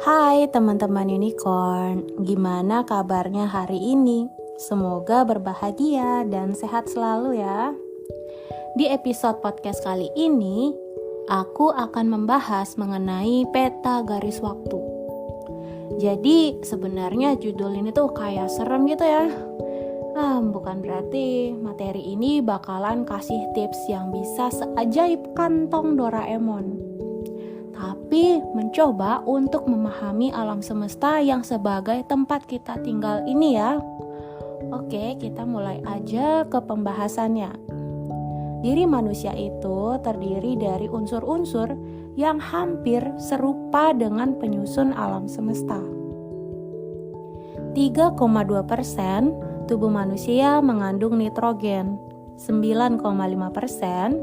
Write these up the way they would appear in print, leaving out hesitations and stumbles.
Hai teman-teman unicorn, gimana kabarnya hari ini? Semoga berbahagia dan sehat selalu ya. Di episode podcast kali ini, aku akan membahas mengenai peta garis waktu. Jadi sebenarnya judul ini tuh kayak serem gitu ya. Bukan berarti materi ini bakalan kasih tips yang bisa seajaib kantong Doraemon. Tapi mencoba untuk memahami alam semesta yang sebagai tempat kita tinggal ini ya. Oke, kita mulai aja ke pembahasannya. Diri manusia itu terdiri dari unsur-unsur yang hampir serupa dengan penyusun alam semesta. 3,2% tubuh manusia mengandung nitrogen, 9,5%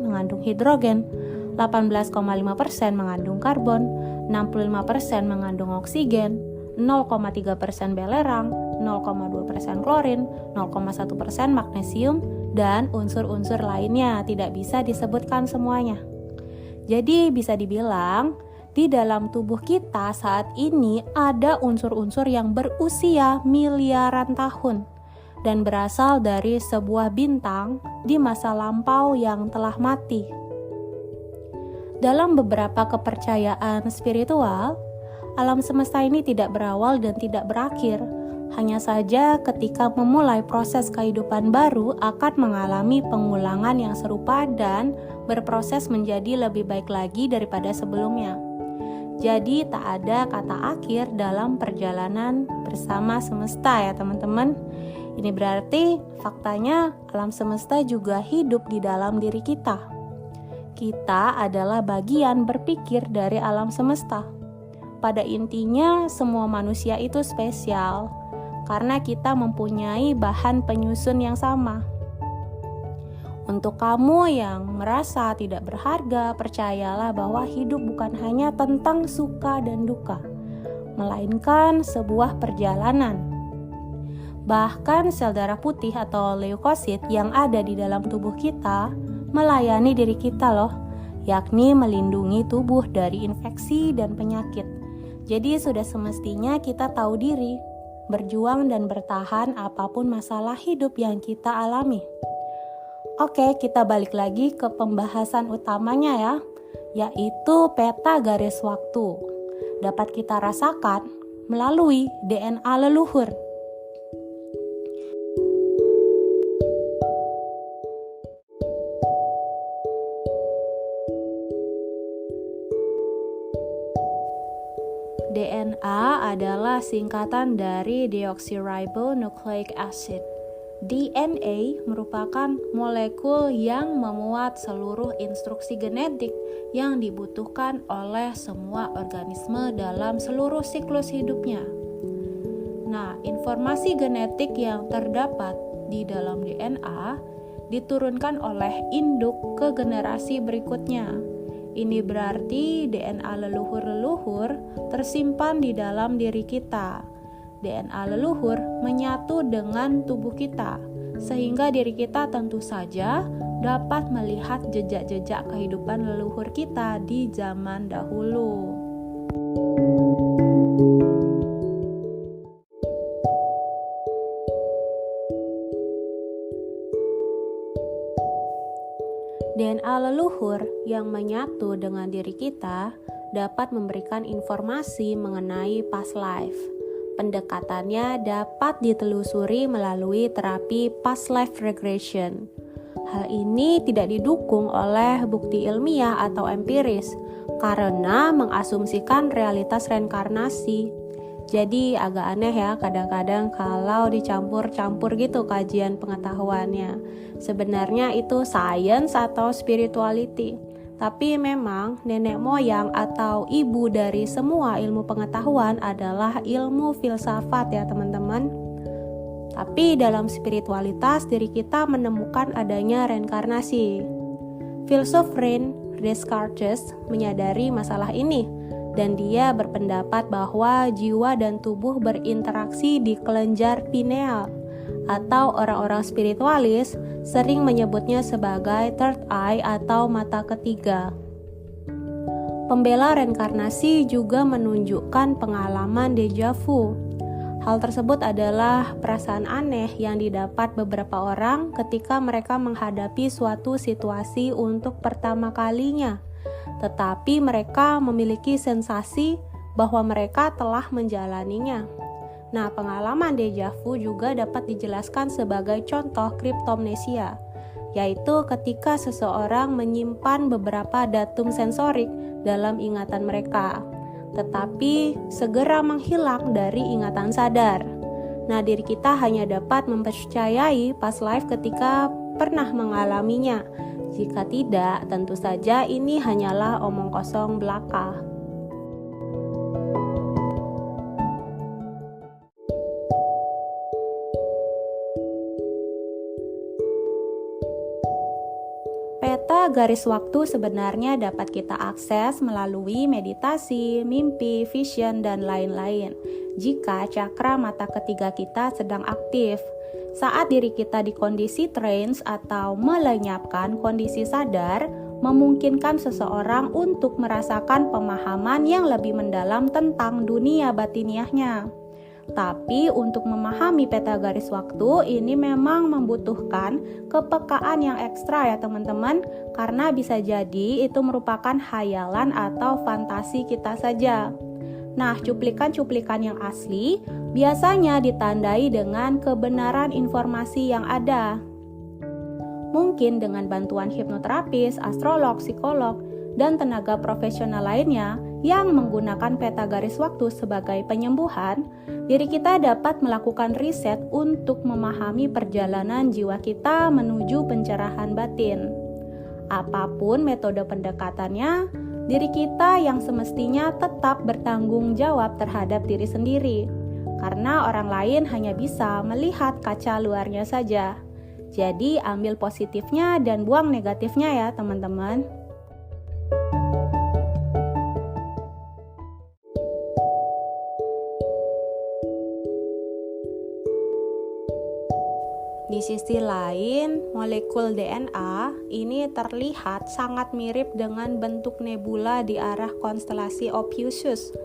mengandung hidrogen, 18,5% mengandung karbon, 65% mengandung oksigen, 0,3% belerang, 0,2% klorin, 0,1% magnesium, dan unsur-unsur lainnya tidak bisa disebutkan semuanya. Jadi bisa dibilang, di dalam tubuh kita saat ini ada unsur-unsur yang berusia miliaran tahun dan berasal dari sebuah bintang di masa lampau yang telah mati. Dalam beberapa kepercayaan spiritual, alam semesta ini tidak berawal dan tidak berakhir. Hanya saja ketika memulai proses kehidupan baru akan mengalami pengulangan yang serupa dan berproses menjadi lebih baik lagi daripada sebelumnya. Jadi tak ada kata akhir dalam perjalanan bersama semesta ya teman-teman. Ini berarti faktanya alam semesta juga hidup di dalam diri kita. Kita adalah bagian berpikir dari alam semesta. Pada intinya, semua manusia itu spesial karena kita mempunyai bahan penyusun yang sama. Untuk kamu yang merasa tidak berharga, percayalah bahwa hidup bukan hanya tentang suka dan duka, melainkan sebuah perjalanan. Bahkan sel darah putih atau leukosit yang ada di dalam tubuh kita melayani diri kita loh, yakni melindungi tubuh dari infeksi dan penyakit. Jadi sudah semestinya kita tahu diri, berjuang dan bertahan apapun masalah hidup yang kita alami. Oke, kita balik lagi ke pembahasan utamanya ya, yaitu peta garis waktu. Dapat kita rasakan melalui DNA leluhur. DNA adalah singkatan dari deoxyribonucleic acid. DNA merupakan molekul yang memuat seluruh instruksi genetik yang dibutuhkan oleh semua organisme dalam seluruh siklus hidupnya. Nah, informasi genetik yang terdapat di dalam DNA diturunkan oleh induk ke generasi berikutnya. Ini berarti DNA leluhur-leluhur tersimpan di dalam diri kita. DNA leluhur menyatu dengan tubuh kita, sehingga diri kita tentu saja dapat melihat jejak-jejak kehidupan leluhur kita di zaman dahulu. DNA leluhur yang menyatu dengan diri kita dapat memberikan informasi mengenai past life. Pendekatannya dapat ditelusuri melalui terapi past life regression. Hal ini tidak didukung oleh bukti ilmiah atau empiris karena mengasumsikan realitas reinkarnasi. Jadi agak aneh ya kadang-kadang kalau dicampur-campur gitu kajian pengetahuannya. Sebenarnya itu science atau spirituality. Tapi memang nenek moyang atau ibu dari semua ilmu pengetahuan adalah ilmu filsafat ya teman-teman. Tapi dalam spiritualitas diri kita menemukan adanya reinkarnasi. Filsuf René Descartes menyadari masalah ini dan dia berpendapat bahwa jiwa dan tubuh berinteraksi di kelenjar pineal atau orang-orang spiritualis sering menyebutnya sebagai third eye atau mata ketiga. Pembela reinkarnasi juga menunjukkan pengalaman deja vu. Hal tersebut adalah perasaan aneh yang didapat beberapa orang ketika mereka menghadapi suatu situasi untuk pertama kalinya, tetapi mereka memiliki sensasi bahwa mereka telah menjalaninya. Nah, pengalaman deja vu juga dapat dijelaskan sebagai contoh kriptomnesia, yaitu ketika seseorang menyimpan beberapa datum sensorik dalam ingatan mereka, tetapi segera menghilang dari ingatan sadar. Nah, diri kita hanya dapat mempercayai past life ketika pernah mengalaminya. Jika tidak, tentu saja ini hanyalah omong kosong belaka. Peta garis waktu sebenarnya dapat kita akses melalui meditasi, mimpi, vision, dan lain-lain. Jika cakra mata ketiga kita sedang aktif, saat diri kita di kondisi trance atau melenyapkan kondisi sadar, memungkinkan seseorang untuk merasakan pemahaman yang lebih mendalam tentang dunia batiniahnya. Tapi untuk memahami peta garis waktu ini memang membutuhkan kepekaan yang ekstra ya teman-teman, karena bisa jadi itu merupakan hayalan atau fantasi kita saja. Nah, cuplikan-cuplikan yang asli biasanya ditandai dengan kebenaran informasi yang ada. Mungkin dengan bantuan hipnoterapis, astrolog, psikolog, dan tenaga profesional lainnya yang menggunakan peta garis waktu sebagai penyembuhan, diri kita dapat melakukan riset untuk memahami perjalanan jiwa kita menuju pencerahan batin. Apapun metode pendekatannya, diri kita yang semestinya tetap bertanggung jawab terhadap diri sendiri, karena orang lain hanya bisa melihat kaca luarnya saja. Jadi ambil positifnya dan buang negatifnya ya teman-teman. Di sisi lain, molekul DNA ini terlihat sangat mirip dengan bentuk nebula di arah konstelasi Ophiuchus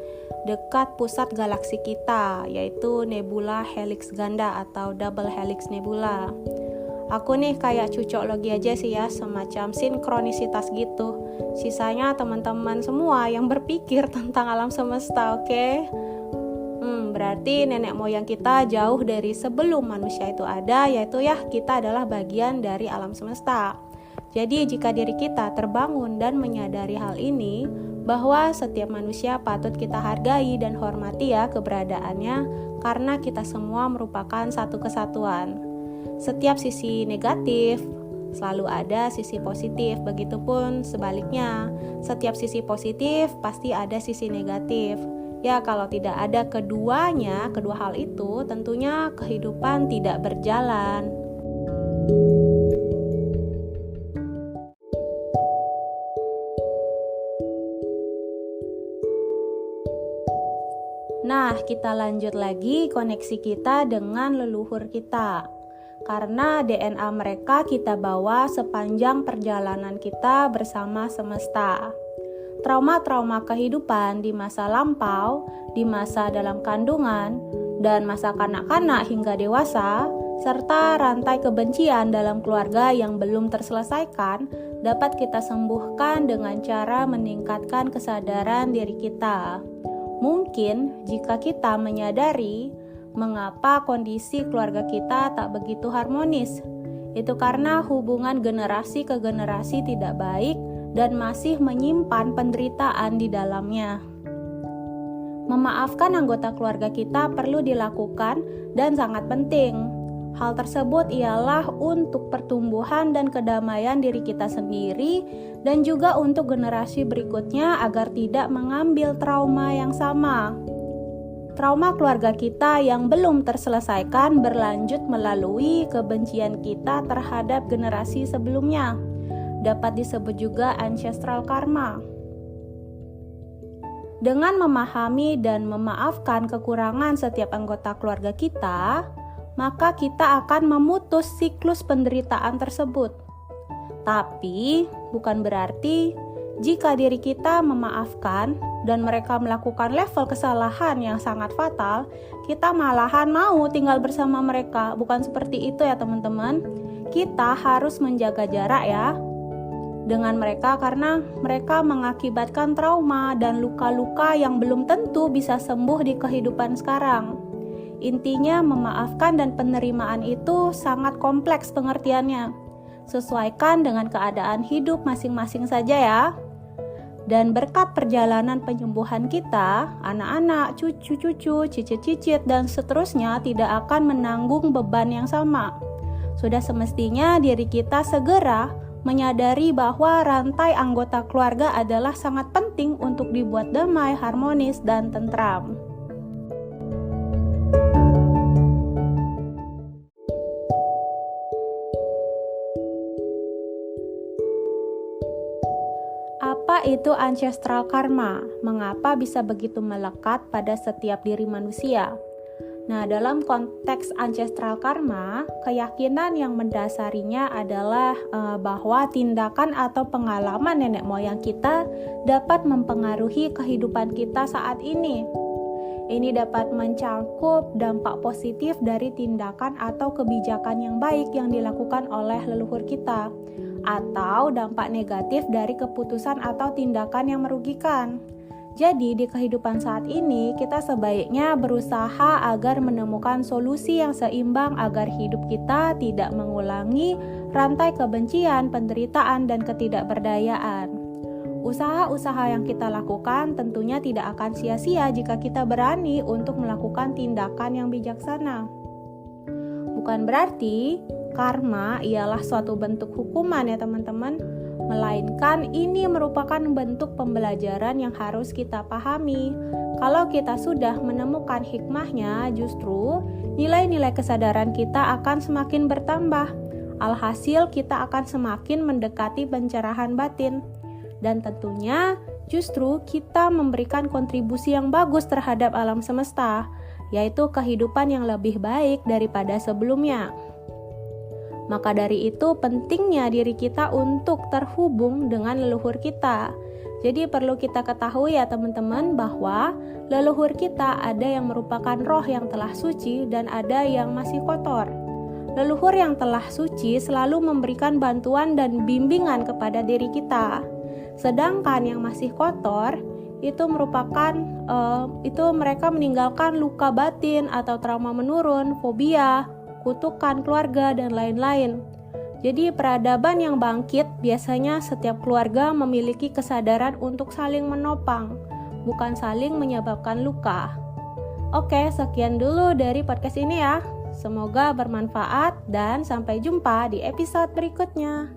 dekat pusat galaksi kita, yaitu nebula helix ganda atau double helix nebula. Aku nih kayak cucokologi aja sih ya, semacam sinkronisitas gitu. Sisanya teman-teman semua yang berpikir tentang alam semesta, oke? Berarti nenek moyang kita jauh dari sebelum manusia itu ada, yaitu ya kita adalah bagian dari alam semesta. Jadi jika diri kita terbangun dan menyadari hal ini, bahwa setiap manusia patut kita hargai dan hormati ya keberadaannya, karena kita semua merupakan satu kesatuan. Setiap sisi negatif selalu ada sisi positif, begitupun sebaliknya. Setiap sisi positif pasti ada sisi negatif. Ya, kalau tidak ada keduanya, kedua hal itu, tentunya kehidupan tidak berjalan. Nah, kita lanjut lagi koneksi kita dengan leluhur kita. Karena DNA mereka kita bawa sepanjang perjalanan kita bersama semesta. Trauma-trauma kehidupan di masa lampau, di masa dalam kandungan, dan masa kanak-kanak hingga dewasa, serta rantai kebencian dalam keluarga yang belum terselesaikan, dapat kita sembuhkan dengan cara meningkatkan kesadaran diri kita. Mungkin jika kita menyadari mengapa kondisi keluarga kita tak begitu harmonis, itu karena hubungan generasi ke generasi tidak baik dan masih menyimpan penderitaan di dalamnya. Memaafkan anggota keluarga kita perlu dilakukan dan sangat penting. Hal tersebut ialah untuk pertumbuhan dan kedamaian diri kita sendiri dan juga untuk generasi berikutnya agar tidak mengambil trauma yang sama. Trauma keluarga kita yang belum terselesaikan berlanjut melalui kebencian kita terhadap generasi sebelumnya. Dapat disebut juga ancestral karma. Dengan memahami dan memaafkan kekurangan setiap anggota keluarga kita, maka kita akan memutus siklus penderitaan tersebut. Tapi bukan berarti Jika diri kita memaafkan dan mereka melakukan level kesalahan yang sangat fatal, kita malahan mau tinggal bersama mereka. Bukan seperti itu ya teman-teman. Kita harus menjaga jarak ya dengan mereka karena mereka mengakibatkan trauma dan luka-luka yang belum tentu bisa sembuh di kehidupan sekarang. Intinya memaafkan dan penerimaan itu sangat kompleks pengertiannya. Sesuaikan dengan keadaan hidup masing-masing saja ya. Dan berkat perjalanan penyembuhan kita, anak-anak, cucu-cucu, cicit-cicit, dan seterusnya tidak akan menanggung beban yang sama. Sudah semestinya diri kita segera menyadari bahwa rantai anggota keluarga adalah sangat penting untuk dibuat damai, harmonis, dan tentram. Apa itu ancestral karma? Mengapa bisa begitu melekat pada setiap diri manusia? Nah, dalam konteks ancestral karma, keyakinan yang mendasarinya adalah bahwa tindakan atau pengalaman nenek moyang kita dapat mempengaruhi kehidupan kita saat ini. Ini dapat mencangkup dampak positif dari tindakan atau kebijakan yang baik yang dilakukan oleh leluhur kita, atau dampak negatif dari keputusan atau tindakan yang merugikan. Jadi di kehidupan saat ini kita sebaiknya berusaha agar menemukan solusi yang seimbang agar hidup kita tidak mengulangi rantai kebencian, penderitaan, dan ketidakberdayaan. Usaha-usaha yang kita lakukan tentunya tidak akan sia-sia jika kita berani untuk melakukan tindakan yang bijaksana. Bukan berarti karma ialah suatu bentuk hukuman ya teman-teman, melainkan ini merupakan bentuk pembelajaran yang harus kita pahami. Kalau kita sudah menemukan hikmahnya, justru nilai-nilai kesadaran kita akan semakin bertambah. Alhasil kita akan semakin mendekati pencerahan batin. Dan tentunya justru kita memberikan kontribusi yang bagus terhadap alam semesta, yaitu kehidupan yang lebih baik daripada sebelumnya. Maka dari itu pentingnya diri kita untuk terhubung dengan leluhur kita. Jadi perlu kita ketahui ya teman-teman bahwa leluhur kita ada yang merupakan roh yang telah suci dan ada yang masih kotor. Leluhur yang telah suci selalu memberikan bantuan dan bimbingan kepada diri kita. Sedangkan yang masih kotor itu mereka meninggalkan luka batin atau trauma menurun, fobia, kutukan keluarga, dan lain-lain. Jadi peradaban yang bangkit biasanya setiap keluarga memiliki kesadaran untuk saling menopang, bukan saling menyebabkan luka. Oke, sekian dulu dari podcast ini ya. Semoga bermanfaat dan sampai jumpa di episode berikutnya.